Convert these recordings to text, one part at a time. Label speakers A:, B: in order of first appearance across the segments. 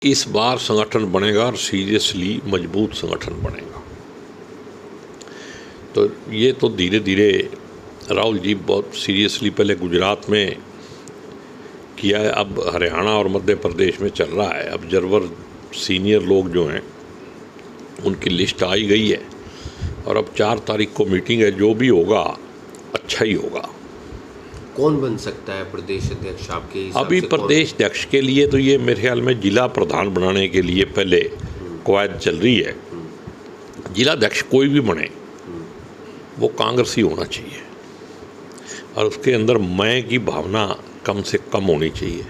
A: इस बार संगठन बनेगा और सीरियसली मजबूत संगठन बनेगा। तो ये तो धीरे धीरे राहुल जी बहुत सीरियसली पहले गुजरात में किया है, अब हरियाणा और मध्य प्रदेश में चल रहा है। ऑब्जर्वर सीनियर लोग जो हैं उनकी लिस्ट आई गई है और अब 4 तारीख को मीटिंग है। जो भी होगा अच्छा ही होगा।
B: कौन बन सकता है प्रदेश अध्यक्ष आपके हिसाब
A: अभी
B: से?
A: प्रदेश अध्यक्ष के लिए तो ये मेरे ख्याल में जिला प्रधान बनाने के लिए पहले कवायद चल रही है। जिला अध्यक्ष कोई भी बने वो कांग्रेस ही होना चाहिए और उसके अंदर मैं की भावना कम से कम होनी चाहिए।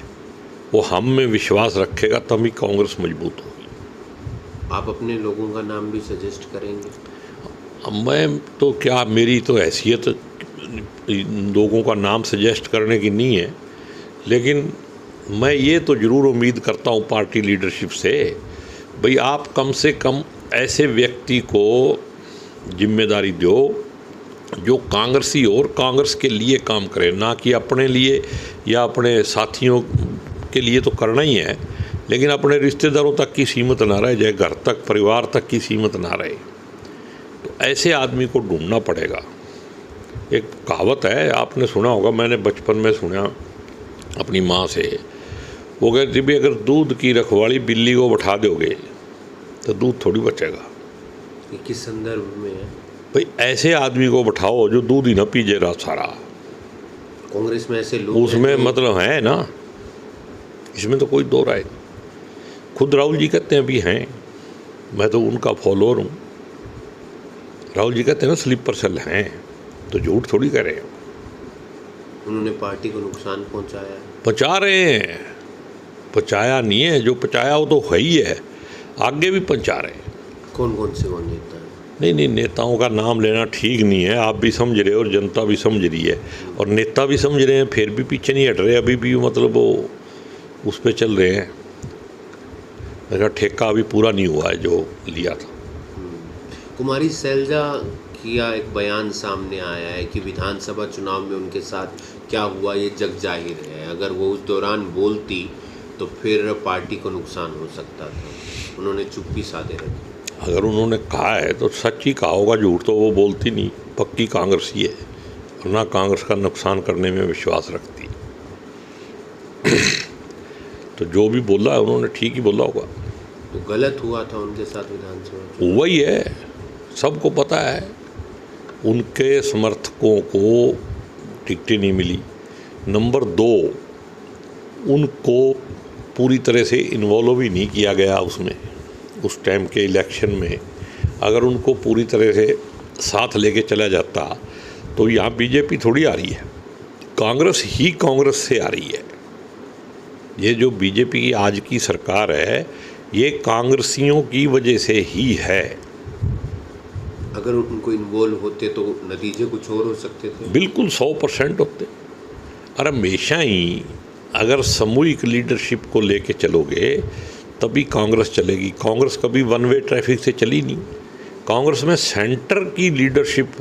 A: वो हम में विश्वास रखेगा तभी कांग्रेस मजबूत होगी।
B: आप अपने लोगों का नाम भी सजेस्ट करेंगे?
A: मैं तो क्या, मेरी तो हैसियत लोगों का नाम सजेस्ट करने की नहीं है, लेकिन मैं ये तो ज़रूर उम्मीद करता हूँ पार्टी लीडरशिप से, भाई आप कम से कम ऐसे व्यक्ति को जिम्मेदारी दो जो कांग्रेसी हो और कांग्रेस के लिए काम करे, ना कि अपने लिए या अपने साथियों के लिए तो करना ही है, लेकिन अपने रिश्तेदारों तक की सीमित ना रहे, चाहे घर तक परिवार तक की सीमित ना रहे। तो ऐसे आदमी को ढूंढना पड़ेगा। एक कहावत है, आपने सुना होगा, मैंने बचपन में सुना अपनी माँ से। वो कहती भी अगर दूध की रखवाली बिल्ली को बैठा दोगे तो दूध थोड़ी बचेगा।
B: ये किस संदर्भ में है?
A: भाई ऐसे आदमी को बैठाओ जो दूध ही ना पीजे रहा सारा।
B: कांग्रेस में ऐसे लोग
A: उसमें मतलब है ना, इसमें तो कोई दो राय। खुद राहुल जी कहते हैं भी हैं, मैं तो उनका फॉलोअर हूँ। राहुल जी कहते हैं ना स्लीपर सेल हैं, तो झूठ थोड़ी कह रहे हैं।
B: उन्होंने पार्टी को नुकसान पहुंचाया?
A: पहुँचा रहे हैं, पहुँचाया नहीं है, जो पहुँचाया वो तो है ही है, आगे भी पहुँचा रहे हैं।
B: कौन कौन से वो नेता हैं?
A: नहीं, नेताओं का नाम लेना ठीक नहीं है। आप भी समझ रहे हो और जनता भी समझ रही है और नेता भी समझ रहे हैं, फिर भी पीछे नहीं हट रहे। अभी भी मतलब वो उस पर चल रहे हैं। मेरा ठेका अभी पूरा नहीं हुआ है जो लिया था।
B: कुमारी सैलजा किया एक बयान सामने आया है कि विधानसभा चुनाव में उनके साथ क्या हुआ ये जग जाहिर है। अगर वो उस दौरान बोलती तो फिर पार्टी को नुकसान हो सकता था। उन्होंने चुप्पी साधे रखी।
A: अगर उन्होंने कहा है तो सच ही कहा होगा, झूठ तो वो बोलती नहीं, पक्की कांग्रेसी है और ना कांग्रेस का नुकसान करने में विश्वास रखती। तो जो भी बोला है उन्होंने ठीक ही बोला होगा।
B: तो गलत हुआ था उनके साथ विधानसभा?
A: वही है, सबको पता है। उनके समर्थकों को टिकटें नहीं मिली। नंबर 2, उनको पूरी तरह से इन्वॉल्व ही नहीं किया गया उसमें, उस टाइम के इलेक्शन में। अगर उनको पूरी तरह से साथ लेके चला जाता तो यहाँ बीजेपी थोड़ी आ रही है, कांग्रेस ही कांग्रेस से आ रही है। ये जो बीजेपी की आज की सरकार है ये कांग्रेसियों की वजह से ही है।
B: अगर उनको इन्वॉल्व होते तो नतीजे कुछ और हो सकते थे?
A: बिल्कुल 100% होते। और हमेशा ही अगर सामूहिक लीडरशिप को लेके चलोगे तभी कांग्रेस चलेगी। कांग्रेस कभी वन वे ट्रैफिक से चली नहीं। कांग्रेस में सेंटर की लीडरशिप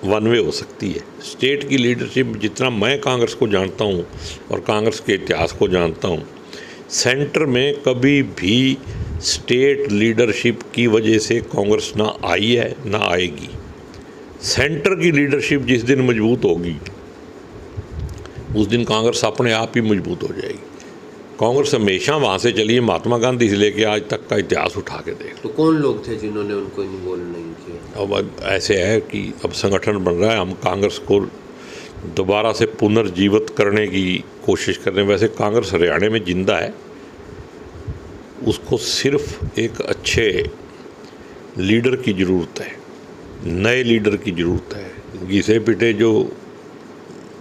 A: वन वे हो सकती है। स्टेट की लीडरशिप, जितना मैं कांग्रेस को जानता हूँ और कांग्रेस के इतिहास को जानता हूँ, सेंटर में कभी भी स्टेट लीडरशिप की वजह से कांग्रेस ना आई है ना आएगी। सेंटर की लीडरशिप जिस दिन मजबूत होगी उस दिन कांग्रेस अपने आप ही मजबूत हो जाएगी। कांग्रेस हमेशा वहाँ से चली है, महात्मा गांधी से लेके आज तक का इतिहास उठा के देख।
B: तो कौन लोग थे जिन्होंने उनको इन्वॉल्व नहीं किया?
A: अब ऐसे है कि अब संगठन बन रहा है, हम कांग्रेस को दोबारा से पुनर्जीवित करने की कोशिश कर रहे हैं। वैसे कांग्रेस हरियाणा में जिंदा है, उसको सिर्फ एक अच्छे लीडर की ज़रूरत है, नए लीडर की ज़रूरत है। घिसे पिटे जो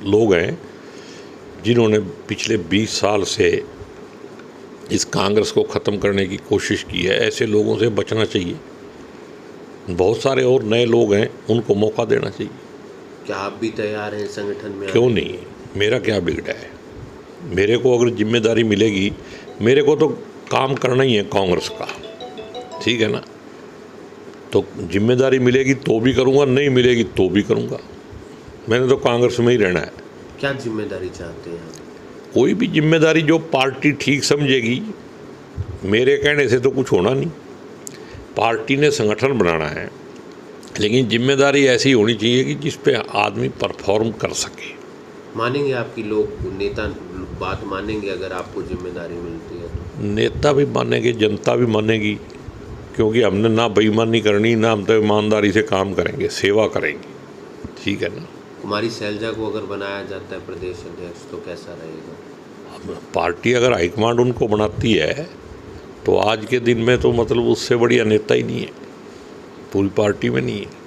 A: लोग हैं जिन्होंने पिछले 20 साल से इस कांग्रेस को ख़त्म करने की कोशिश की है, ऐसे लोगों से बचना चाहिए। बहुत सारे और नए लोग हैं, उनको मौका देना चाहिए।
B: क्या आप भी तैयार हैं संगठन में?
A: क्यों नहीं, मेरा क्या बिगड़ा है। मेरे को अगर जिम्मेदारी मिलेगी, मेरे को तो काम करना ही है कांग्रेस का, ठीक है ना। तो जिम्मेदारी मिलेगी तो भी करूँगा, नहीं मिलेगी तो भी करूँगा। मैंने तो कांग्रेस में ही रहना है।
B: क्या जिम्मेदारी चाहते हैं?
A: कोई भी जिम्मेदारी जो पार्टी ठीक समझेगी मेरे कहने से तो कुछ होना नहीं। पार्टी ने संगठन बनाना है, लेकिन जिम्मेदारी ऐसी होनी चाहिए कि जिस पे आदमी परफॉर्म कर सके।
B: मानेंगे आपकी लोग, नेता बात मानेंगे अगर आपको जिम्मेदारी मिलती है तो?
A: नेता भी मानेंगे, जनता भी मानेगी, क्योंकि हमने ना बेईमानी करनी, ना हम तो ईमानदारी से काम करेंगे, सेवा करेंगे। ठीक है ना।
B: कुमारी सैलजा को अगर बनाया जाता है प्रदेश अध्यक्ष तो कैसा रहेगा?
A: पार्टी अगर हाईकमांड उनको बनाती है तो आज के दिन में तो मतलब उससे बढ़िया नेता ही नहीं है, पूरी पार्टी में नहीं है।